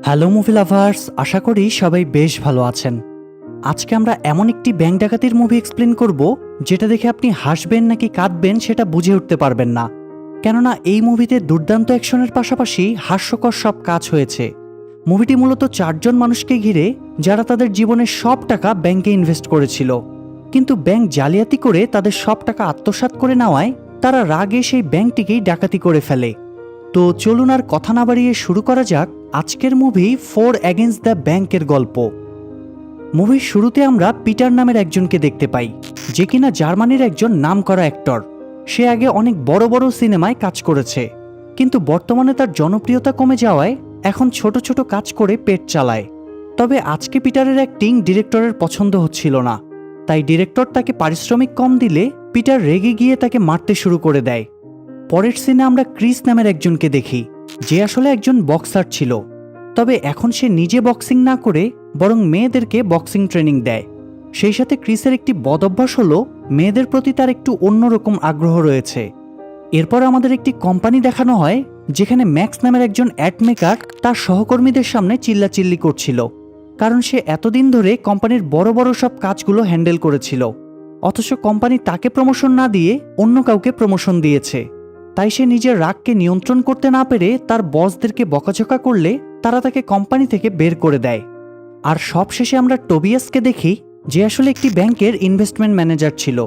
Hello movie lovers, আশা করি সবাই বেশ ভালো আছেন। আজকে আমরা এমন একটি ব্যাংক ডাকাতির মুভি এক্সপ্লেন করব যেটা দেখে আপনি হাসবেন নাকি কাঁদবেন সেটা বুঝে উঠতে পারবেন না। কেননা এই মুভিতে দুর্দান্ত অ্যাকশনের পাশাপাশি হাস্যকর সব কাজ হয়েছে। মুভিটি মূলত 4 জন মানুষকে ঘিরে যারা তাদের জীবনের সব টাকা ব্যাংকে ইনভেস্ট করেছিল, কিন্তু ব্যাংক জালিয়াতি করে তাদের সব টাকা আত্মসাৎ করে নেওয়ায় তারা রাগে সেই ব্যাংকটিকেই ডাকাতি করে ফেলে। তো চলুন আর কথা না বাড়িয়ে শুরু করা যাক আজকের মুভি 4 এগেইনস্ট দ্য ব্যাংকের গল্প। মুভির শুরুতে আমরা পিটার নামের একজনকে দেখতে পাই, যে কিনা জার্মানির একজন নামকরা অ্যাক্টর। সে আগে অনেক বড় বড় সিনেমায় কাজ করেছে, কিন্তু বর্তমানে তার জনপ্রিয়তা কমে যাওয়ায় এখন ছোট ছোট কাজ করে পেট চালায়। তবে আজকে পিটারের অ্যাক্টিং ডিরেক্টরের পছন্দ হচ্ছিল না, তাই ডিরেক্টর তাকে পারিশ্রমিক কম দিলে পিটার রেগে গিয়ে তাকে মারতে শুরু করে দেয়। পরের সিনে আমরা ক্রিস নামের একজনকে দেখি, যে আসলে একজন বক্সার ছিল। তবে এখন সে নিজে বক্সিং না করে বরং মেয়েদেরকে বক্সিং ট্রেনিং দেয়। সেই সাথে ক্রিসের একটি বদ অভ্যাস হলো মেয়েদের প্রতি তার একটু অন্যরকম আগ্রহ রয়েছে। এরপর আমাদের একটি কোম্পানি দেখানো হয়, যেখানে ম্যাক্স নামের একজন অ্যাড মেকার তার সহকর্মীদের সামনে চিল্লাচিল্লি করছিল, কারণ সে এতদিন ধরে কোম্পানির বড় বড় সব কাজগুলো হ্যান্ডেল করেছিল। অথচ কোম্পানি তাকে প্রমোশন না দিয়ে অন্য কাউকে প্রমোশন দিয়েছে। তাই সে নিজের রাগকে নিয়ন্ত্রণ করতে না পেরে তার বসদেরকে বকাঝকা করলে তারা তাকে কোম্পানি থেকে বের করে দেয়। আর সবশেষে আমরা টোবিয়াসকে দেখি, যে আসলে একটি ব্যাংকের ইনভেস্টমেন্ট ম্যানেজার ছিল।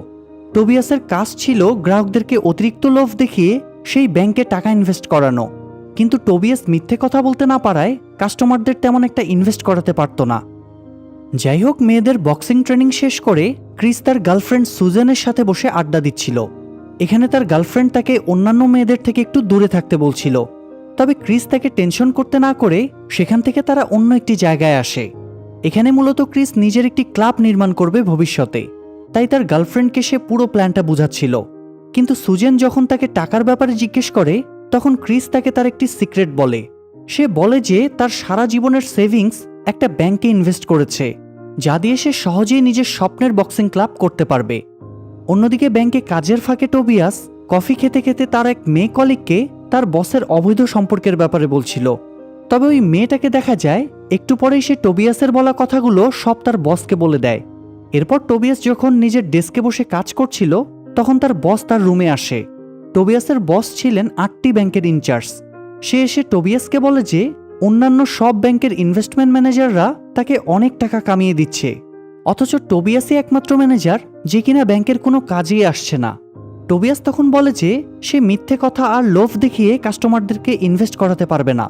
টোবিয়াসের কাজ ছিল গ্রাহকদেরকে অতিরিক্ত লোভ দেখিয়ে সেই ব্যাংকে টাকা ইনভেস্ট করানো, কিন্তু টোবিয়াস মিথ্যে কথা বলতে না পারায় কাস্টমারদের তেমন একটা ইনভেস্ট করাতে পারত না। যাই হোক, মেয়েদের বক্সিং ট্রেনিং শেষ করে ক্রিস তার গার্লফ্রেন্ড সুজেনের সাথে বসে আড্ডা দিচ্ছিল। এখানে তার গার্লফ্রেন্ড তাকে অন্যান্য মেয়েদের থেকে একটু দূরে থাকতে বলছিল, তবে ক্রিস তাকে টেনশন করতে না করে সেখান থেকে তারা অন্য একটি জায়গায় আসে। এখানে মূলত ক্রিস নিজের একটি ক্লাব নির্মাণ করবে ভবিষ্যতে, তাই তার গার্লফ্রেন্ডকে সে পুরো প্ল্যানটা বুঝাচ্ছিল। কিন্তু সুজেন যখন তাকে টাকার ব্যাপারে জিজ্ঞেস করে, তখন ক্রিস তাকে তার একটি সিক্রেট বলে। সে বলে যে তার সারা জীবনের সেভিংস একটা ব্যাংকে ইনভেস্ট করেছে, যা দিয়ে সে সহজেই নিজের স্বপ্নের বক্সিং ক্লাব করতে পারবে। অন্যদিকে ব্যাংকে কাজের ফাঁকে টোবিয়াস কফি খেতে খেতে তার এক মেয়ে কলিগকে তার বসের অবৈধ সম্পর্কের ব্যাপারে বলছিল। তবে ওই মেয়েটাকে দেখা যায় একটু পরেই সে টোবিয়াসের বলা কথাগুলো সব তার বসকে বলে দেয়। এরপর টোবিয়াস যখন নিজের ডেস্কে বসে কাজ করছিল, তখন তার বস তার রুমে আসে। টোবিয়াসের বস ছিলেন 8টি ব্যাংকের ইনচার্জ। সে এসে টোবিয়াসকে বলে যে অন্যান্য সব ব্যাংকের ইনভেস্টমেন্ট ম্যানেজাররা তাকে অনেক টাকা কামিয়ে দিচ্ছে, অথচ টোবিয়াসই একমাত্র ম্যানেজার যে কিনা ব্যাংকের কোনো কাজেই আসছে না। টোবিয়াস তখন বলে যে সে মিথ্যে কথা আর লোভ দেখিয়ে কাস্টমারদেরকে ইনভেস্ট করাতে পারবে না।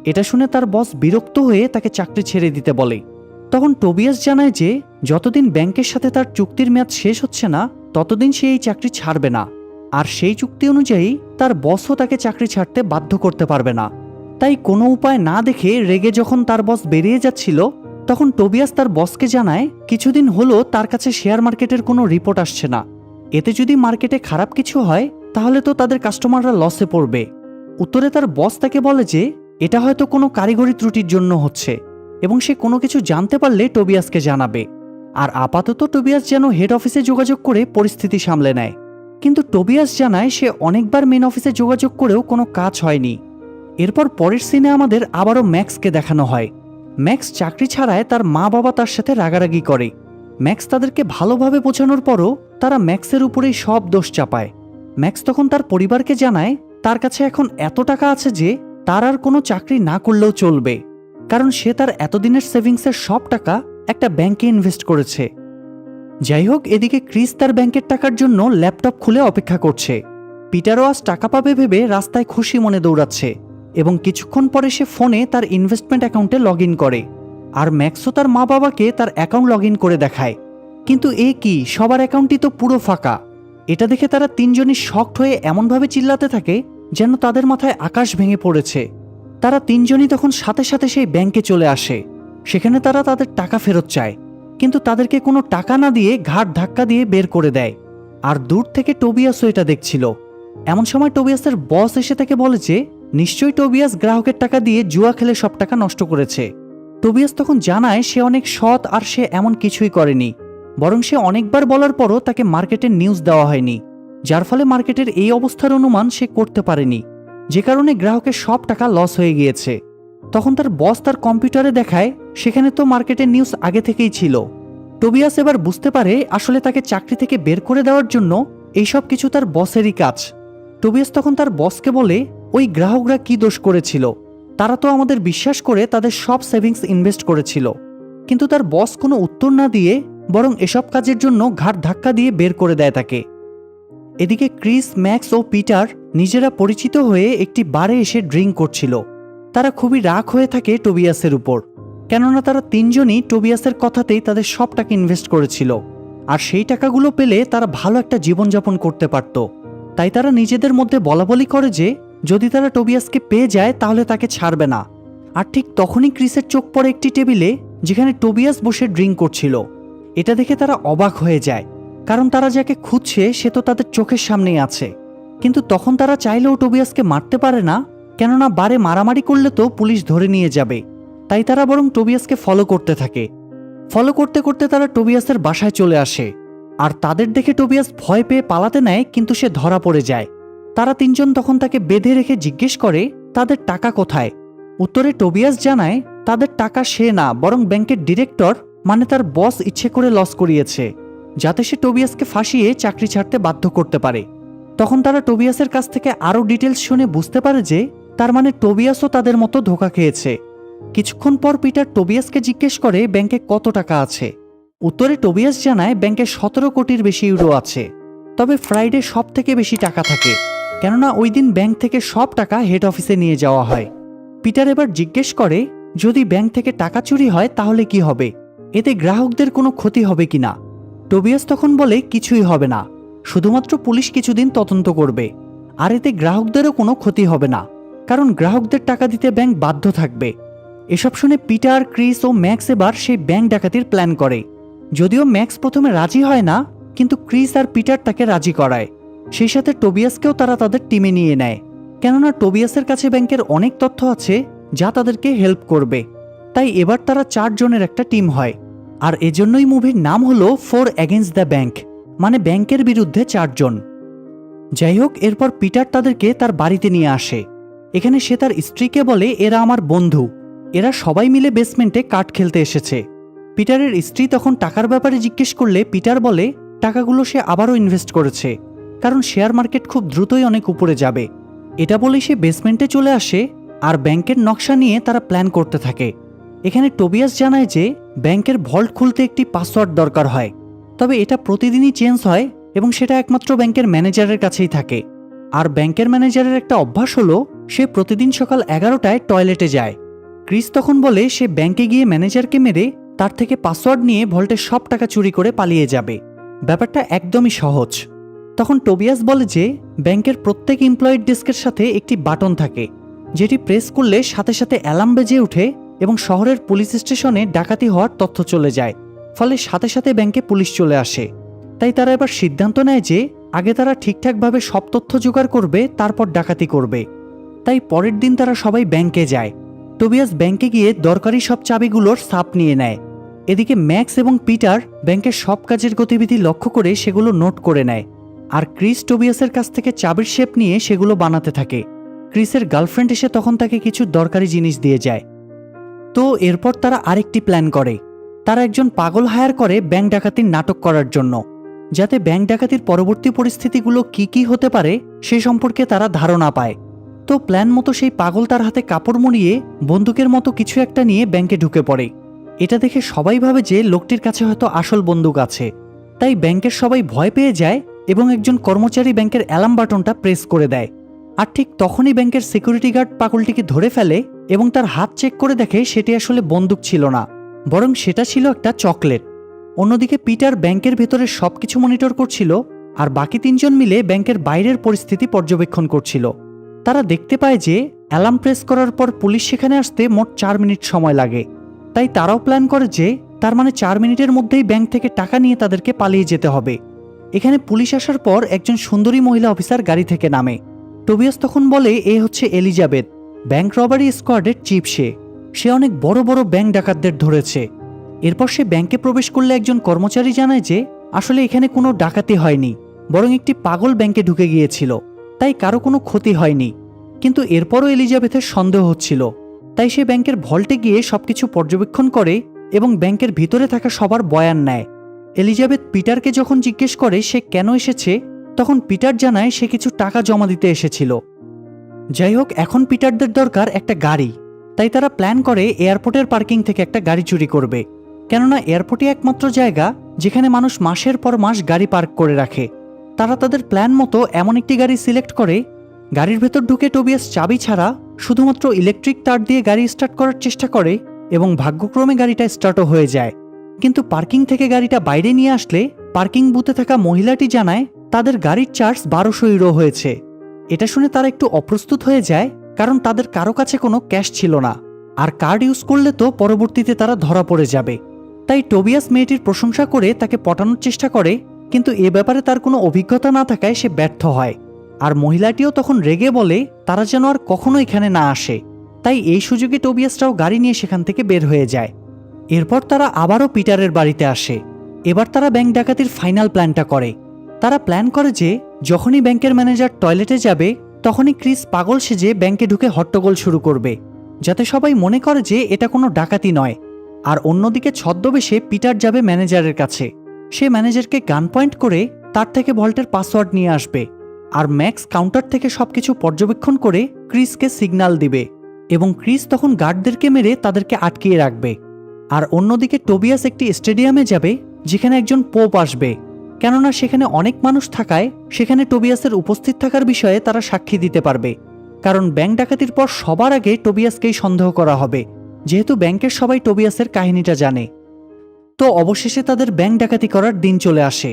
এটা শুনে তার বস বিরক্ত হয়ে তাকে চাকরি ছেড়ে দিতে বলে। তখন টোবিয়াস জানায় যে যতদিন ব্যাংকের সাথে তার চুক্তির মেয়াদ শেষ হচ্ছে না, ততদিন সে এই চাকরি ছাড়বে না, আর সেই চুক্তি অনুযায়ী তার বসও তাকে চাকরি ছাড়তে বাধ্য করতে পারবে না। তাই কোনো উপায় না দেখে রেগে যখন তার বস বেরিয়ে যাচ্ছিল, তখন টোবিয়াস তার বসকে জানায় কিছুদিন হলো তার কাছে শেয়ার মার্কেটের কোনো রিপোর্ট আসছে না। এতে যদি মার্কেটে খারাপ কিছু হয় তাহলে তো তাদের কাস্টমাররা লসে পড়বে। উত্তরে তার বস তাকে বলে যে এটা হয়তো কোনো কারিগরি ত্রুটির জন্য হচ্ছে, এবং সে কোনো কিছু জানতে পারলে টোবিয়াসকে জানাবে। আর আপাতত টোবিয়াস যেন হেড অফিসে যোগাযোগ করে পরিস্থিতি সামলে নেয়। কিন্তু টোবিয়াস জানায় সে অনেকবার মেন অফিসে যোগাযোগ করেও কোনো কাজ হয়নি। এরপর পরের সিনে আমাদের আবারও ম্যাক্সকে দেখানো হয়। ম্যাক্স চাকরি ছাড়ায় তার মা বাবা তার সাথে রাগারাগি করে। ম্যাক্স তাদেরকে ভালোভাবে বোঝানোর পরও তারা ম্যাক্সের উপরেই সব দোষ চাপায়। ম্যাক্স তখন তার পরিবারকে জানায় তার কাছে এখন এত টাকা আছে যে তার আর কোনো চাকরি না করলেও চলবে, কারণ সে তার এতদিনের সেভিংসের সব টাকা একটা ব্যাংকে ইনভেস্ট করেছে। যাই হোক, এদিকে ক্রিস তার ব্যাংকের টাকার জন্য ল্যাপটপ খুলে অপেক্ষা করছে। পিটারও আজ টাকা পাবে ভেবে রাস্তায় খুশি মনে দৌড়াচ্ছে, এবং কিছুক্ষণ পরে সে ফোনে তার ইনভেস্টমেন্ট অ্যাকাউন্টে লগ ইন করে। আর ম্যাক্সও তার মা বাবাকে তার অ্যাকাউন্ট লগ ইন করে দেখায়। কিন্তু এ কি, সবার অ্যাকাউন্টই তো পুরো ফাঁকা। এটা দেখে তারা তিনজনই শকড হয়ে এমনভাবে চিল্লাতে থাকে যেন তাদের মাথায় আকাশ ভেঙে পড়েছে। তারা তিনজনই তখন সাথে সাথে সেই ব্যাংকে চলে আসে। সেখানে তারা তাদের টাকা ফেরত চায়, কিন্তু তাদেরকে কোনো টাকা না দিয়ে ঘাট ধাক্কা দিয়ে বের করে দেয়। আর দূর থেকে টোবিয়াসও এটা দেখছিল। এমন সময় টোবিয়াসের বস এসে তাকে বলে যে নিশ্চয়ই টোবিয়াস গ্রাহকের টাকা দিয়ে জুয়া খেলে সব টাকা নষ্ট করেছে। টোবিয়াস তখন জানায় সে অনেক সৎ আর সে এমন কিছুই করেনি, বরং সে অনেকবার বলার পরও তাকে মার্কেটের নিউজ দেওয়া হয়নি, যার ফলে মার্কেটের এই অবস্থার অনুমান সে করতে পারেনি, যে কারণে গ্রাহকের সব টাকা লস হয়ে গিয়েছে। তখন তার বস তার কম্পিউটারে দেখায় সেখানে তো মার্কেটের নিউজ আগে থেকেই ছিল। টোবিয়াস এবার বুঝতে পারে আসলে তাকে চাকরি থেকে বের করে দেওয়ার জন্য এইসব কিছু তার বসেরই কাজ। টোবিয়াস তখন তার বসকে বলে, ওই গ্রাহকরা কি দোষ করেছিল? তারা তো আমাদের বিশ্বাস করে তাদের সব সেভিংস ইনভেস্ট করেছিল। কিন্তু তার বস কোনো উত্তর না দিয়ে বরং এসব কাজের জন্য ঘাড় ধাক্কা দিয়ে বের করে দেয় তাকে। এদিকে ক্রিস, ম্যাক্স ও পিটার নিজেরা পরিচিত হয়ে একটি বারে এসে ড্রিঙ্ক করছিল। তারা খুবই রাগ হয়ে থাকে টোবিয়াসের উপর, কেননা তারা তিনজনই টোবিয়াসের কথাতেই তাদের সব টাকা ইনভেস্ট করেছিল, আর সেই টাকাগুলো পেলে তারা ভালো একটা জীবনযাপন করতে পারত। তাই তারা নিজেদের মধ্যে বলাবলি করে যে যদি তারা টোবিয়াসকে পেয়ে যায় তাহলে তাকে ছাড়বে না। আর ঠিক তখনই ক্রিসের চোখ পড়ে একটি টেবিলে, যেখানে টোবিয়াস বসে ড্রিঙ্ক করছিল। এটা দেখে তারা অবাক হয়ে যায়, কারণ তারা যাকে খুঁজছে সে তো তাদের চোখের সামনেই আছে। কিন্তু তখন তারা চাইলেও টোবিয়াসকে মারতে পারে না, কেননা বারে মারামারি করলে তো পুলিশ ধরে নিয়ে যাবে। তাই তারা বরং টোবিয়াসকে ফলো করতে থাকে। ফলো করতে করতে তারা টোবিয়াসের বাসায় চলে আসে, আর তাদের দেখে টোবিয়াস ভয় পেয়ে পালাতে নেয়, কিন্তু সে ধরা পড়ে যায়। তারা তিনজন তখন তাকে বেঁধে রেখে জিজ্ঞেস করে তাদের টাকা কোথায়। উত্তরে টোবিয়াস জানায় তাদের টাকা সে না, বরং ব্যাংকের ডিরেক্টর মানে তার বস ইচ্ছে করে লস করিয়েছে, যাতে সে টোবিয়াসকে ফাঁসিয়ে চাকরি ছাড়তে বাধ্য করতে পারে। তখন তারা টোবিয়াসের কাছ থেকে আরও ডিটেলস শুনে বুঝতে পারে যে তার মানে টোবিয়াসও তাদের মতো ধোঁকা খেয়েছে। কিছুক্ষণ পর পিটার টোবিয়াসকে জিজ্ঞেস করে ব্যাংকে কত টাকা আছে। উত্তরে টোবিয়াস জানায় ব্যাংকে 17 কোটির বেশি ইউরো আছে, তবে ফ্রাইডে সব থেকে বেশি টাকা থাকে, কেননা ওই দিন ব্যাংক থেকে সব টাকা হেড অফিসে নিয়ে যাওয়া হয়। পিটার এবার জিজ্ঞেস করে যদি ব্যাংক থেকে টাকা চুরি হয় তাহলে কি হবে, এতে গ্রাহকদের কোনো ক্ষতি হবে কিনা। টোবিয়াস তখন বলে কিছুই হবে না, শুধুমাত্র পুলিশ কিছুদিন তদন্ত করবে, আর এতে গ্রাহকদেরও কোনো ক্ষতি হবে না, কারণ গ্রাহকদের টাকা দিতে ব্যাংক বাধ্য থাকবে। এসব শুনে পিটার, ক্রিস ও ম্যাক্স এবার সেই ব্যাংক ডাকাতির প্ল্যান করে। যদিও ম্যাক্স প্রথমে রাজি হয় না, কিন্তু ক্রিস আর পিটার তাকে রাজি করায়। সেই সাথে টোবিয়াসকেও তারা তাদের টিমে নিয়ে নেয়, কেননা টোবিয়াসের কাছে ব্যাংকের অনেক তথ্য আছে যা তাদেরকে হেল্প করবে। তাই এবার তারা 4 জনের একটা টিম হয়, আর এজন্যই মুভির নাম হলো 4 এগেইনস্ট দ্য ব্যাংক, মানে ব্যাংকের বিরুদ্ধে 4 জন। যাই হোক, এরপর পিটার তাদেরকে তার বাড়িতে নিয়ে আসে। এখানে সে তার স্ত্রীকে বলে এরা আমার বন্ধু, এরা সবাই মিলে বেসমেন্টে কাঠ খেলতে এসেছে। পিটারের স্ত্রী তখন টাকার ব্যাপারে জিজ্ঞেস করলে পিটার বলে টাকাগুলো সে আবারও ইনভেস্ট করেছে, কারণ শেয়ার মার্কেট খুব দ্রুতই অনেক উপরে যাবে। এটা বলে সে বেসমেন্টে চলে আসে, আর ব্যাংকের নকশা নিয়ে তারা প্ল্যান করতে থাকে। এখানে টোবিয়াস জানায় যে ব্যাংকের ভল্ট খুলতে একটি পাসওয়ার্ড দরকার হয়, তবে এটা প্রতিদিনই চেঞ্জ হয় এবং সেটা একমাত্র ব্যাংকের ম্যানেজারের কাছেই থাকে। আর ব্যাংকের ম্যানেজারের একটা অভ্যাস হলো সে প্রতিদিন সকাল 11টায় টয়লেটে যায়। ক্রিস তখন বলে সে ব্যাংকে গিয়ে ম্যানেজারকে মেরে তার থেকে পাসওয়ার্ড নিয়ে ভল্টের সব টাকা চুরি করে পালিয়ে যাবে। ব্যাপারটা একদমই সহজ। তখন টোবিয়াস বলে যে ব্যাংকের প্রত্যেক এমপ্লয়ির ডেস্কের সাথে একটি বাটন থাকে, যেটি প্রেস করলে সাথে সাথে অ্যালার্ম বেজে ওঠে এবং শহরের পুলিশ স্টেশনে ডাকাতি হওয়ার তথ্য চলে যায়, ফলে সাথে সাথে ব্যাংকে পুলিশ চলে আসে। তাই তারা এবার সিদ্ধান্ত নেয় যে আগে তারা ঠিকঠাকভাবে সব তথ্য জোগাড় করবে, তারপর ডাকাতি করবে। তাই পরের দিন তারা সবাই ব্যাংকে যায়। টোবিয়াস ব্যাংকে গিয়ে দরকারি সব চাবিগুলোর ছাপ নিয়ে নেয়। এদিকে ম্যাক্স এবং পিটার ব্যাংকের সব কাজের গতিবিধি লক্ষ্য করে সেগুলো নোট করে নেয়, আর ক্রিস টোবিয়াসের কাছ থেকে চাবির শেপ নিয়ে সেগুলো বানাতে থাকে। ক্রিসের গার্লফ্রেন্ড এসে তখন তাকে কিছু দরকারি জিনিস দিয়ে যায়। তো এরপর তারা আরেকটি প্ল্যান করে। তারা একজন পাগল হায়ার করে ব্যাংক ডাকাতির নাটক করার জন্য, যাতে ব্যাংক ডাকাতির পরবর্তী পরিস্থিতিগুলো কি কি হতে পারে সে সম্পর্কে তারা ধারণা পায়। তো প্ল্যান মতো সেই পাগল তার হাতে কাপড় মুড়িয়ে বন্দুকের মতো কিছু একটা নিয়ে ব্যাংকে ঢুকে পড়ে। এটা দেখে সবাই ভাবে যে লোকটির কাছে হয়তো আসল বন্দুক আছে। তাই ব্যাংকের সবাই ভয় পেয়ে যায় এবং একজন কর্মচারী ব্যাংকের অ্যালার্ম বাটনটা প্রেস করে দেয়। আর ঠিক তখনই ব্যাংকের সিকিউরিটি গার্ড পাগলটিকে ধরে ফেলে এবং তার হাত চেক করে দেখে সেটি আসলে বন্দুক ছিল না, বরং সেটা ছিল একটা চকলেট। অন্যদিকে পিটার ব্যাংকের ভেতরে সবকিছু মনিটর করছিল, আর বাকি 3 জন মিলে ব্যাংকের বাইরের পরিস্থিতি পর্যবেক্ষণ করছিল। তারা দেখতে পায় যে অ্যালার্ম প্রেস করার পর পুলিশ সেখানে আসতে মোট 4 মিনিট সময় লাগে। তাই তারাও প্ল্যান করে যে তার মানে 4 মিনিটের মধ্যেই ব্যাংক থেকে টাকা নিয়ে তাদেরকে পালিয়ে যেতে হবে। এখানে পুলিশ আসার পর একজন সুন্দরী মহিলা অফিসার গাড়ি থেকে নামে। টোবিয়াস তখন বলে এ হচ্ছে এলিজাবেথ, ব্যাংক রবারি স্কোয়াডের চিফ। সে অনেক বড় বড় ব্যাংক ডাকাতদের ধরেছে। এরপর সে ব্যাংকে প্রবেশ করলে একজন কর্মচারী জানায় যে আসলে এখানে কোনো ডাকাতি হয়নি, বরং একটি পাগল ব্যাংকে ঢুকে গিয়েছিল, তাই কারো কোনো ক্ষতি হয়নি। কিন্তু এরপরও এলিজাবেথের সন্দেহ হচ্ছিল, তাই সে ব্যাংকের ভল্টে গিয়ে সবকিছু পর্যবেক্ষণ করে এবং ব্যাংকের ভিতরে থাকা সবার বয়ান নেয়। এলিজাবেথ পিটারকে যখন জিজ্ঞেস করে সে কেন এসেছে, তখন পিটার জানায় সে কিছু টাকা জমা দিতে এসেছিল। যাই হোক, এখন পিটারদের দরকার একটা গাড়ি, তাই তারা প্ল্যান করে এয়ারপোর্টের পার্কিং থেকে একটা গাড়ি চুরি করবে। কেননা এয়ারপোর্টই একমাত্র জায়গা যেখানে মানুষ মাসের পর মাস গাড়ি পার্ক করে রাখে। তারা তাদের প্ল্যান মতো এমন একটি গাড়ি সিলেক্ট করে। গাড়ির ভেতর ঢুকে টোবিয়াস চাবি ছাড়া শুধুমাত্র ইলেকট্রিক তার দিয়ে গাড়ি স্টার্ট করার চেষ্টা করে এবং ভাগ্যক্রমে গাড়িটা স্টার্টও হয়ে যায়। কিন্তু পার্কিং থেকে গাড়িটা বাইরে নিয়ে আসলে পার্কিং বুথে থাকা মহিলাটি জানায় তাদের গাড়ির চার্জ 1200 ইউরো হয়েছে। এটা শুনে তারা একটু অপ্রস্তুত হয়ে যায়, কারণ তাদের কারো কাছে কোনো ক্যাশ ছিল না, আর কার্ড ইউজ করলে তো পরবর্তীতে তারা ধরা পড়ে যাবে। তাই টোবিয়াস মেয়েটির প্রশংসা করে তাকে পটানোর চেষ্টা করে, কিন্তু এ ব্যাপারে তার কোনো অভিজ্ঞতা না থাকায় সে ব্যর্থ হয়। আর মহিলাটিও তখন রেগে বলে তারা যেন আর কখনো এখানে না আসে। তাই এই সুযোগে টোবিয়াসটাও গাড়ি নিয়ে সেখান থেকে বের হয়ে যায়। এরপর তারা আবারও পিটারের বাড়িতে আসে। এবার তারা ব্যাংক ডাকাতির ফাইনাল প্ল্যানটা করে। তারা প্ল্যান করে যে যখনই ব্যাংকের ম্যানেজার টয়লেটে যাবে তখনই ক্রিস পাগল সেজে ব্যাংকে ঢুকে হট্টগোল শুরু করবে, যাতে সবাই মনে করে যে এটা কোনো ডাকাতি নয়। আর অন্যদিকে ছদ্মবেশে পিটার যাবে ম্যানেজারের কাছে। সে ম্যানেজারকে গান পয়েন্ট করে তার থেকে ভল্টের পাসওয়ার্ড নিয়ে আসবে। আর ম্যাক্স কাউন্টার থেকে সবকিছু পর্যবেক্ষণ করে ক্রিসকে সিগন্যাল দিবে এবং ক্রিস তখন গার্ডদেরকে মেরে তাদেরকে আটকিয়ে রাখবে। আর অন্যদিকে টোবিয়াস একটি স্টেডিয়ামে যাবে যেখানে একজন পোপ আসবে, কেননা সেখানে অনেক মানুষ থাকায় সেখানে টোবিয়াসের উপস্থিত থাকার বিষয়ে তারা সাক্ষী দিতে পারবে। কারণ ব্যাংক ডাকাতির পর সবার আগে টোবিয়াসকেই সন্দেহ করা হবে, যেহেতু ব্যাংকের সবাই টোবিয়াসের কাহিনীটা জানে। তো অবশেষে তাদের ব্যাংক ডাকাতি করার দিন চলে আসে।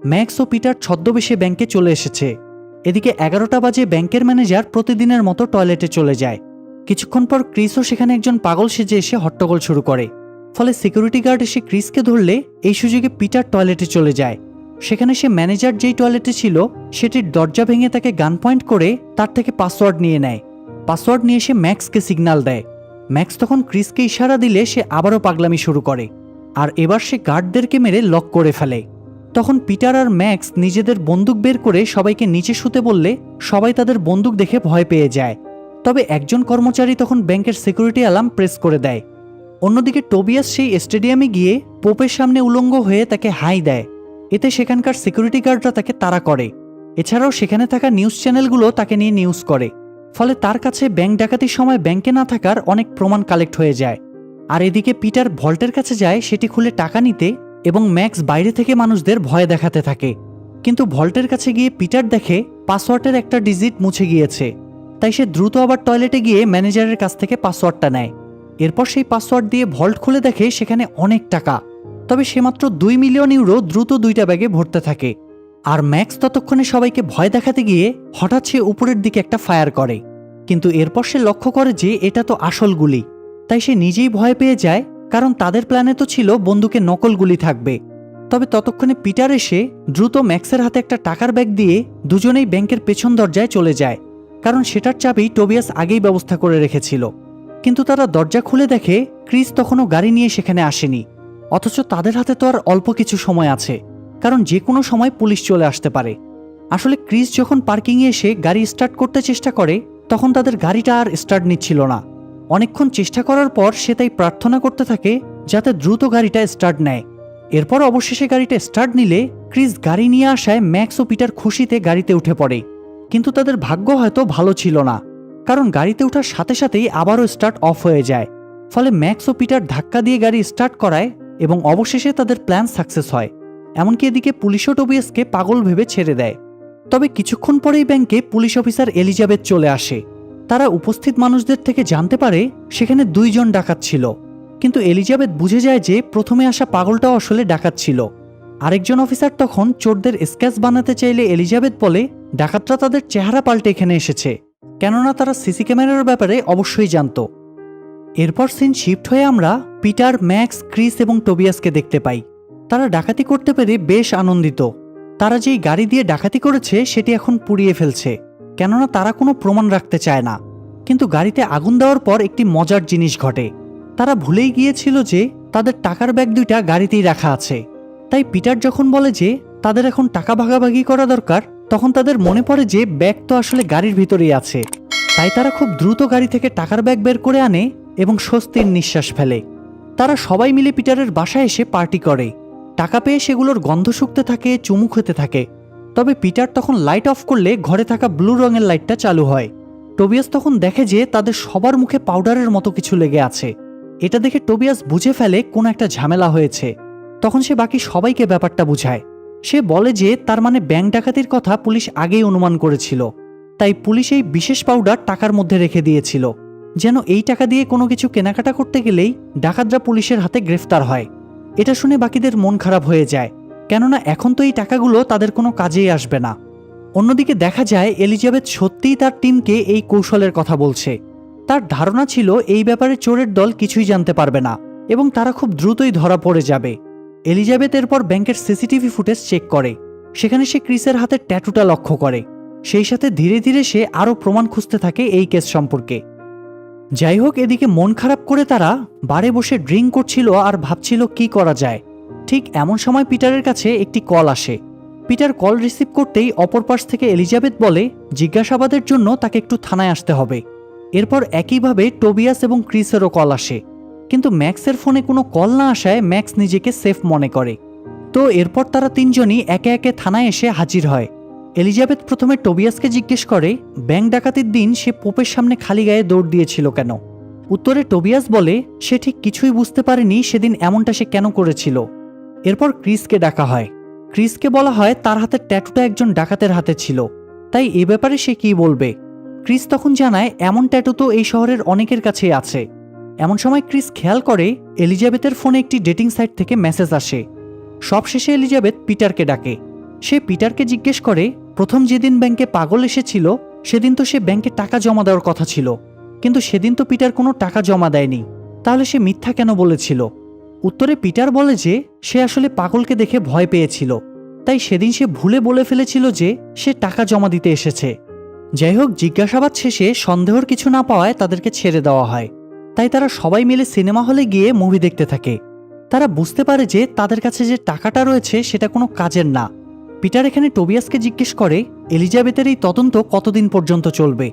ম্যাক্স ও পিটার ছদ্মবেশে ব্যাংকে চলে এসেছে। এদিকে 11টা বাজে ব্যাংকের ম্যানেজার প্রতিদিনের মতো টয়লেটে চলে যায়। কিছুক্ষণ পর ক্রিসও সেখানে একজন পাগল সেজে এসে হট্টগোল শুরু করে। ফলে সিকিউরিটি গার্ড এসে ক্রিসকে ধরলে এই সুযোগে পিটার টয়লেটে চলে যায়। সেখানে সে ম্যানেজার যেই টয়লেটে ছিল সেটির দরজা ভেঙে তাকে গান পয়েন্ট করে তার থেকে পাসওয়ার্ড নিয়ে নেয়। পাসওয়ার্ড নিয়ে সে ম্যাক্সকে সিগন্যাল দেয়। ম্যাক্স তখন ক্রিসকে ইশারা দিলে সে আবারও পাগলামি শুরু করে, আর এবার সে গার্ডদেরকে মেরে লক করে ফেলে। তখন পিটার আর ম্যাক্স নিজেদের বন্দুক বের করে সবাইকে নিচে শুতে বললে সবাই তাদের বন্দুক দেখে ভয় পেয়ে যায়। তবে একজন কর্মচারী তখন ব্যাংকের সিকিউরিটি অ্যালার্ম প্রেস করে দেয়। অন্যদিকে টোবিয়াস সেই স্টেডিয়ামে গিয়ে পোপের সামনে উলঙ্গ হয়ে তাকে হাই দেয়। এতে সেখানকার সিকিউরিটি গার্ডরা তাকে তাড়া করে। এছাড়াও সেখানে থাকা নিউজ চ্যানেলগুলো তাকে নিয়ে নিউজ করে। ফলে তার কাছে ব্যাংক ডাকাতির সময় ব্যাংকে না থাকার অনেক প্রমাণ কালেক্ট হয়ে যায়। আর এদিকে পিটার ভল্টের কাছে যায় সেটি খুলে টাকা নিতে, এবং ম্যাক্স বাইরে থেকে মানুষদের ভয় দেখাতে থাকে। কিন্তু ভল্টের কাছে গিয়ে পিটার দেখে পাসওয়ার্ডের একটা ডিজিট মুছে গিয়েছে। তাই সে দ্রুত আবার টয়লেটে গিয়ে ম্যানেজারের কাছ থেকে পাসওয়ার্ডটা নেয়। এরপর সেই পাসওয়ার্ড দিয়ে ভল্ট খুলে দেখে সেখানে অনেক টাকা। তবে সে মাত্র 2 মিলিয়ন ইউরো দ্রুত 2টা ব্যাগে ভরতে থাকে। আর ম্যাক্স ততক্ষণে সবাইকে ভয় দেখাতে গিয়ে হঠাৎ সে উপরের দিকে একটা ফায়ার করে। কিন্তু এরপর সে লক্ষ্য করে যে এটা তো আসল গুলি। তাই সে নিজেই ভয় পেয়ে যায়, কারণ তাদের প্ল্যানে তো ছিল বন্দুকে নকল গুলি থাকবে। তবে ততক্ষণে পিটার এসে দ্রুত ম্যাক্সের হাতে একটা টাকার ব্যাগ দিয়ে দুজনেই ব্যাংকের পেছন দরজায় চলে যায়, কারণ সেটার চাবি টোবিয়াস আগেই ব্যবস্থা করে রেখেছিল। কিন্তু তারা দরজা খুলে দেখে ক্রিস তখনও গাড়ি নিয়ে সেখানে আসেনি। অথচ তাদের হাতে তো আর অল্প কিছু সময় আছে, কারণ যে কোনো সময় পুলিশ চলে আসতে পারে। আসলে ক্রিস যখন পার্কিংয়ে এসে গাড়ি স্টার্ট করতে চেষ্টা করে তখন তাদের গাড়িটা আর স্টার্ট নিচ্ছিল না। অনেকক্ষণ চেষ্টা করার পর সে তাই প্রার্থনা করতে থাকে যাতে দ্রুত গাড়িটা স্টার্ট নেয়। এরপর অবশেষে গাড়িটা স্টার্ট নিলে ক্রিস গাড়ি নিয়ে আসায় ম্যাক্স ও পিটার খুশিতে গাড়িতে উঠে পড়ে। কিন্তু তাদের ভাগ্য হয়তো ভালো ছিল না, কারণ গাড়িতে ওঠার সাথে সাথেই আবারও স্টার্ট অফ হয়ে যায়। ফলে ম্যাক্স ও পিটার ধাক্কা দিয়ে গাড়ি স্টার্ট করায় এবং অবশেষে তাদের প্ল্যান সাকসেস হয়। এমনকি এদিকে পুলিশও টোবিয়াসকে পাগল ভেবে ছেড়ে দেয়। তবে কিছুক্ষণ পরেই ব্যাংকে পুলিশ অফিসার এলিজাবেথ চলে আসে। তারা উপস্থিত মানুষদের থেকে জানতে পারে সেখানে 2 জন ডাকাত ছিল। কিন্তু এলিজাবেথ বুঝে যায় যে প্রথমে আসা পাগলটাও আসলে ডাকাত ছিল। আরেকজন অফিসার তখন চোরদের স্কেচ বানাতে চাইলে এলিজাবেথ বলে ডাকাতরা তাদের চেহারা পাল্টে এখানে এসেছে, কেননা তারা সিসি ক্যামেরার ব্যাপারে অবশ্যই জানত। এরপর সিন শিফট হয়ে আমরা পিটার, ম্যাক্স, ক্রিস এবং টোবিয়াসকে দেখতে পাই। তারা ডাকাতি করতে পেরে বেশ আনন্দিত। তারা যেই গাড়ি দিয়ে ডাকাতি করেছে সেটি এখন পুড়িয়ে ফেলছে, কেননা তারা কোনো প্রমাণ রাখতে চায় না। কিন্তু গাড়িতে আগুন দেওয়ার পর একটি মজার জিনিস ঘটে। তারা ভুলেই গিয়েছিল যে তাদের টাকার ব্যাগ 2টা গাড়িতেই রাখা আছে। তাই পিটার যখন বলে যে তাদের এখন টাকা ভাগাভাগি করা দরকার, তখন তাদের মনে পড়ে যে ব্যাগ তো আসলে গাড়ির ভিতরেই আছে। তাই তারা খুব দ্রুত গাড়ি থেকে টাকার ব্যাগ বের করে আনে এবং স্বস্তির নিঃশ্বাস ফেলে। তারা সবাই মিলে পিটারের বাসায় এসে পার্টি করে। টাকা পেয়ে সেগুলোর গন্ধ শুকতে থাকে, চুমু খেতে থাকে। তবে পিটার তখন লাইট অফ করলে ঘরে থাকা ব্লু রঙের লাইটটা চালু হয়। টোবিয়াস তখন দেখে যে তাদের সবার মুখে পাউডারের মতো কিছু লেগে আছে। এটা দেখে টোবিয়াস বুঝে ফেলে কোনো একটা ঝামেলা হয়েছে। তখন সে বাকি সবাইকে ব্যাপারটা বুঝায়। সে বলে যে তার মানে ব্যাংক ডাকাতির কথা পুলিশ আগেই অনুমান করেছিল, তাই পুলিশ এই বিশেষ পাউডার টাকার মধ্যে রেখে দিয়েছিল, যেন এই টাকা দিয়ে কোনো কিছু কেনাকাটা করতে গেলেই ডাকাতরা পুলিশের হাতে গ্রেফতার হয়। এটা শুনে বাকিদের মন খারাপ হয়ে যায়, কেননা এখন তো এই টাকাগুলো তাদের কোনো কাজেই আসবে না। অন্যদিকে দেখা যায় এলিজাবেথ সত্যিই তার টিমকে এই কৌশলের কথা বলছে। তার ধারণা ছিল এই ব্যাপারে চোরের দল কিছুই জানতে পারবে না এবং তারা খুব দ্রুতই ধরা পড়ে যাবে। এলিজাবেথ এরপর ব্যাংকের সিসিটিভি ফুটেজ চেক করে। সেখানে সে ক্রিসের হাতে ট্যাটুটা লক্ষ্য করে। সেই সাথে ধীরে ধীরে সে আরও প্রমাণ খুঁজতে থাকে এই কেস সম্পর্কে। যাই হোক, এদিকে মন খারাপ করে তারা বারে বসে ড্রিঙ্ক করছিল আর ভাবছিল কি করা যায়। ঠিক এমন সময় পিটারের কাছে একটি কল আসে। পিটার কল রিসিভ করতেই অপর পাশ থেকে এলিজাবেথ বলে জিজ্ঞাসাবাদের জন্য তাকে একটু থানায় আসতে হবে। এরপর একইভাবে টোবিয়াস এবং ক্রিসেরও কল আসে, কিন্তু ম্যাক্সের ফোনে কোনো কল না আসায় ম্যাক্স নিজেকে সেফ মনে করে। তো এরপর তারা তিনজনই একে একে থানায় এসে হাজির হয়। এলিজাবেথ প্রথমে টোবিয়াসকে জিজ্ঞেস করে ব্যাংক ডাকাতির দিন সে পোপের সামনে খালি গায়ে দৌড় দিয়েছিল কেন। উত্তরে টোবিয়াস বলে সে ঠিক কিছুই বুঝতে পারেনি সেদিন এমনটা সে কেন করেছিল। এরপর ক্রিসকে ডাকা হয়। ক্রিসকে বলা হয় তার হাতের ট্যাটুটা একজন ডাকাতের হাতে ছিল, তাই এ ব্যাপারে সে কি বলবে। ক্রিস তখন জানায় এমন ট্যাটু তো এই শহরের অনেকের কাছেই আছে। এমন সময় ক্রিস খেয়াল করে এলিজাবেথের ফোনে একটি ডেটিং সাইট থেকে মেসেজ আসে। সবশেষে এলিজাবেথ পিটারকে ডাকে। সে পিটারকে জিজ্ঞেস করে প্রথম যেদিন ব্যাংকে পাগল এসেছিল সেদিন তো সে ব্যাংকে টাকা জমা দেওয়ার কথা ছিল, কিন্তু সেদিন তো পিটার কোনো টাকা জমা দেয়নি, তাহলে সে মিথ্যা কেন বলেছিল। উত্তরে পিটার বলে যে সে আসলে পাগলকে দেখে ভয় পেয়েছিল, তাই সেদিন সে ভুলে বলে ফেলেছিল যে সে টাকা জমা দিতে এসেছে। যাই হোক, জিজ্ঞাসাবাদ শেষে সন্দেহর কিছু না পাওয়ায় তাদেরকে ছেড়ে দেওয়া হয়। তাই তারা সবাই মিলে সিনেমা হলে গিয়ে মুভি দেখতে থাকে। তারা বুঝতে পারে যে তাদের কাছে যে টাকাটা রয়েছে সেটা কোনো কাজের না। পিটার এখানে টোবিয়াসকে জিজ্ঞেস করে এলিজাবেথের এই তদন্ত কতদিন পর্যন্ত চলবে।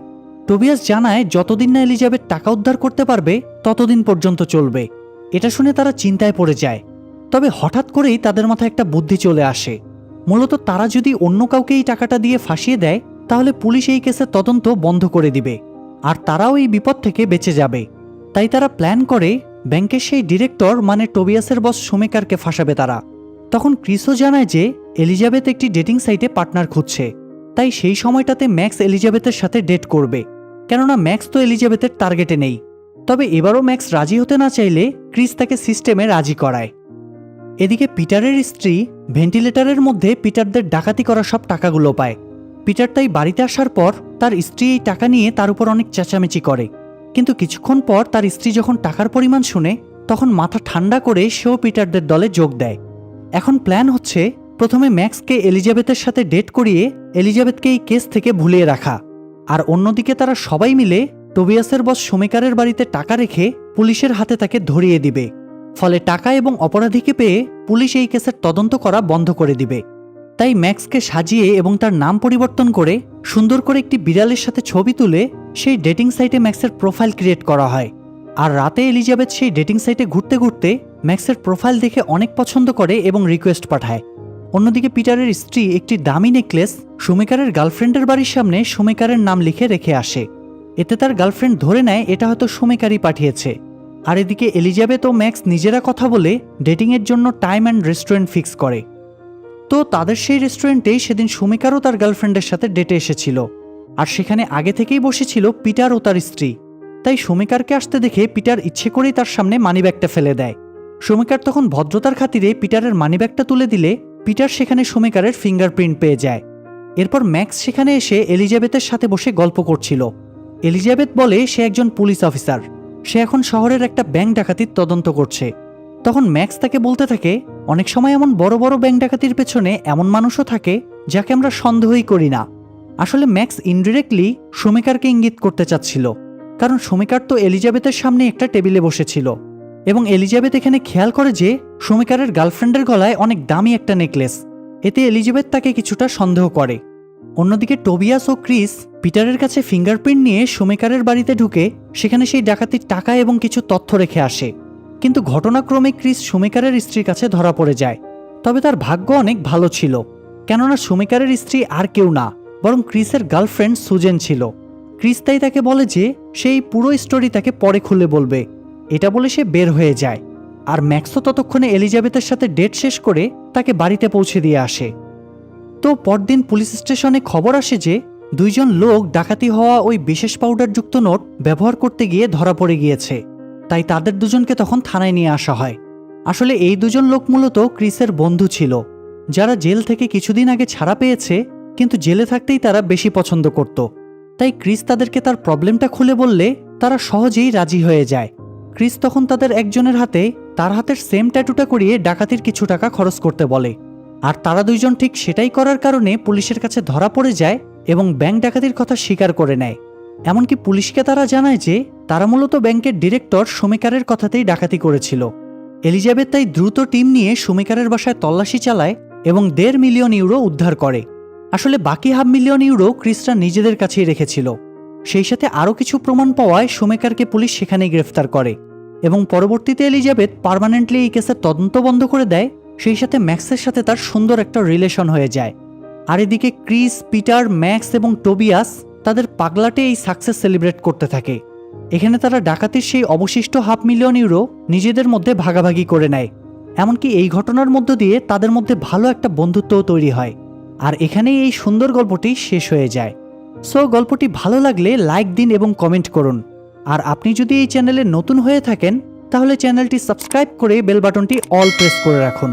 টোবিয়াস জানায় যতদিন না এলিজাবেথ টাকা উদ্ধার করতে পারবে ততদিন পর্যন্ত চলবে। এটা শুনে তারা চিন্তায় পড়ে যায়। তবে হঠাৎ করেই তাদের মাথায় একটা বুদ্ধি চলে আসে। মূলত তারা যদি অন্য কাউকে এই টাকাটা দিয়ে ফাঁসিয়ে দেয় তাহলে পুলিশ এই কেসের তদন্ত বন্ধ করে দিবে, আর তারাও এই বিপদ থেকে বেঁচে যাবে। তাই তারা প্ল্যান করে ব্যাংকের সেই ডিরেক্টর মানে টোবিয়াসের বস শুমেকারকে ফাঁসাবে তারা। তখন ক্রিসও জানায় যে এলিজাবেথ একটি ডেটিং সাইটে পার্টনার খুঁজছে, তাই সেই সময়টাতে ম্যাক্স এলিজাবেথের সাথে ডেট করবে, কেননা ম্যাক্স তো এলিজাবেথের টার্গেটে নেই। তবে এবারও ম্যাক্স রাজি হতে না চাইলে ক্রিস তাকে সিস্টেমে রাজি করায়। এদিকে পিটারের স্ত্রী ভেন্টিলেটরের মধ্যে পিটারদের ডাকাতি করা সব টাকাগুলো পায়। পিটার তাই বাড়িতে আসার পর তার স্ত্রী এই টাকা নিয়ে তার উপর অনেক চেঁচামেচি করে, কিন্তু কিছুক্ষণ পর তার স্ত্রী যখন টাকার পরিমাণ শুনে তখন মাথা ঠান্ডা করে সেও পিটারদের দলে যোগ দেয়। এখন প্ল্যান হচ্ছে প্রথমে ম্যাক্সকে এলিজাবেথের সাথে ডেট করিয়ে এলিজাবেথকে এই কেস থেকে ভুলিয়ে রাখা, আর অন্যদিকে তারা সবাই মিলে টোবিয়াসের বস শুমেকারের বাড়িতে টাকা রেখে পুলিশের হাতে তাকে ধরিয়ে দিবে। ফলে টাকা এবং অপরাধীকে পেয়ে পুলিশ এই কেসের তদন্ত করা বন্ধ করে দিবে। তাই ম্যাক্সকে সাজিয়ে এবং তার নাম পরিবর্তন করে সুন্দর করে একটি বিড়ালের সাথে ছবি তুলে সেই ডেটিং সাইটে ম্যাক্সের প্রোফাইল ক্রিয়েট করা হয়। আর রাতে এলিজাবেথ সেই ডেটিং সাইটে ঘুরতে ঘুরতে ম্যাক্সের প্রোফাইল দেখে অনেক পছন্দ করে এবং রিকোয়েস্ট পাঠায়। অন্যদিকে পিটারের স্ত্রী একটি দামি নেকলেস শুমেকারের গার্লফ্রেন্ডের বাড়ির সামনে শুমেকারের নাম লিখে রেখে আসে। এতে তার গার্লফ্রেন্ড ধরে নেয় এটা হয়তো শুমেকারই পাঠিয়েছে। আর এদিকে এলিজাবেথ ও ম্যাক্স নিজেরা কথা বলে ডেটিংয়ের জন্য টাইম অ্যান্ড রেস্টুরেন্ট ফিক্স করে। তো তাদের সেই রেস্টুরেন্টেই সেদিন শুমেকারও তার গার্লফ্রেন্ডের সাথে ডেটে এসেছিল, আর সেখানে আগে থেকেই বসেছিল পিটার ও তার স্ত্রী। তাই শুমেকারকে আসতে দেখে পিটার ইচ্ছে করেই তার সামনে মানিব্যাগটা ফেলে দেয়। শুমেকার তখন ভদ্রতার খাতিরে পিটারের মানিব্যাগটা তুলে দিলে পিটার সেখানে শুমেকারের ফিঙ্গারপ্রিন্ট পেয়ে যায়। এরপর ম্যাক্স সেখানে এসে এলিজাবেথের সাথে বসে গল্প করছিল। এলিজাবেথ বলে সে একজন পুলিশ অফিসার, সে এখন শহরের একটা ব্যাংক ডাকাতির তদন্ত করছে। তখন ম্যাক্স তাকে বলতে থাকে অনেক সময় এমন বড় বড় ব্যাংক ডাকাতির পেছনে এমন মানুষও থাকে যাকে আমরা সন্দেহই করি না। আসলে ম্যাক্স ইনডিরেক্টলি শুমেকারকে ইঙ্গিত করতে চাচ্ছিল, কারণ শুমেকার তো এলিজাবেথের সামনে একটা টেবিলে বসেছিল এবং এলিজাবেথ এখানে খেয়াল করে যে শুমেকারের গার্লফ্রেন্ডের গলায় অনেক দামি একটা নেকলেস। এতে এলিজাবেথ তাকে কিছুটা সন্দেহ করে। অন্যদিকে টোবিয়াস ও ক্রিস পিটারের কাছে ফিঙ্গারপ্রিন্ট নিয়ে শুমেকারের বাড়িতে ঢুকে সেখানে সেই ডাকাতির টাকা এবং কিছু তথ্য রেখে আসে। কিন্তু ঘটনাক্রমে ক্রিস শুমেকারের স্ত্রীর কাছে ধরা পড়ে যায়। তবে তার ভাগ্য অনেক ভালো ছিল, কেননা শুমেকারের স্ত্রী আর কেউ না, বরং ক্রিসের গার্লফ্রেন্ড সুজেন ছিল। ক্রিস তাই তাকে বলে যে সেই পুরো স্টোরি তাকে পরে খুলে বলবে। এটা বলে সে বের হয়ে যায়, আর ম্যাক্সও ততক্ষণে এলিজাবেথের সাথে ডেট শেষ করে তাকে বাড়িতে পৌঁছে দিয়ে আসে। তো পরদিন পুলিশ স্টেশনে খবর আসে যে দুইজন লোক ডাকাতি হওয়া ওই বিশেষ পাউডারযুক্ত নোট ব্যবহার করতে গিয়ে ধরা পড়ে গিয়েছে। তাই তাদের দুজনকে তখন থানায় নিয়ে আসা হয়। আসলে এই দুজন লোক মূলত ক্রিসের বন্ধু ছিল, যারা জেল থেকে কিছুদিন আগে ছাড়া পেয়েছে, কিন্তু জেলে থাকতেই তারা বেশি পছন্দ করত। তাই ক্রিস তাদেরকে তার প্রবলেমটা খুলে বললে তারা সহজেই রাজি হয়ে যায়। ক্রিস তখন তাদের একজনের হাতে তার হাতের সেম ট্যাটুটা করিয়ে ডাকাতির কিছু টাকা খরচ করতে বলে, আর তারা দুইজন ঠিক সেটাই করার কারণে পুলিশের কাছে ধরা পড়ে যায় এবং ব্যাংক ডাকাতির কথা স্বীকার করে নেয়। এমনকি পুলিশকে তারা জানায় যে তারা মূলত ব্যাংকের ডিরেক্টর শুমেকারের কথাতেই ডাকাতি করেছিল। এলিজাবেথ তাই দ্রুত টিম নিয়ে শুমেকারের বাসায় তল্লাশি চালায় এবং 1.5 মিলিয়ন ইউরো উদ্ধার করে। আসলে বাকি 0.5 মিলিয়ন ইউরো ক্রিসরা নিজেদের কাছেই রেখেছিল। সেই সাথে আরও কিছু প্রমাণ পাওয়ায় শুমেকারকে পুলিশ সেখানেই গ্রেফতার করে এবং পরবর্তীতে এলিজাবেথ পার্মানেন্টলি এই কেসের তদন্ত বন্ধ করে দেয়। সেই সাথে ম্যাক্সের সাথে তার সুন্দর একটা রিলেশন হয়ে যায়। আর এদিকে ক্রিস, পিটার, ম্যাক্স এবং টোবিয়াস তাদের পাগলাটে এই সাকসেস সেলিব্রেট করতে থাকে। এখানে তারা ডাকাতির সেই অবশিষ্ট 0.5 মিলিয়ন ইউরো নিজেদের মধ্যে ভাগাভাগি করে নেয়। এমনকি এই ঘটনার মধ্য দিয়ে তাদের মধ্যে ভালো একটা বন্ধুত্বও তৈরি হয়। আর এখানেই এই সুন্দর গল্পটি শেষ হয়ে যায়। সো গল্পটি ভালো লাগলে লাইক দিন এবং কমেন্ট করুন। আর আপনি যদি এই চ্যানেলে নতুন হয়ে থাকেন তাহলে চ্যানেলটি সাবস্ক্রাইব করে বেল বাটনটি অল প্রেস করে রাখুন।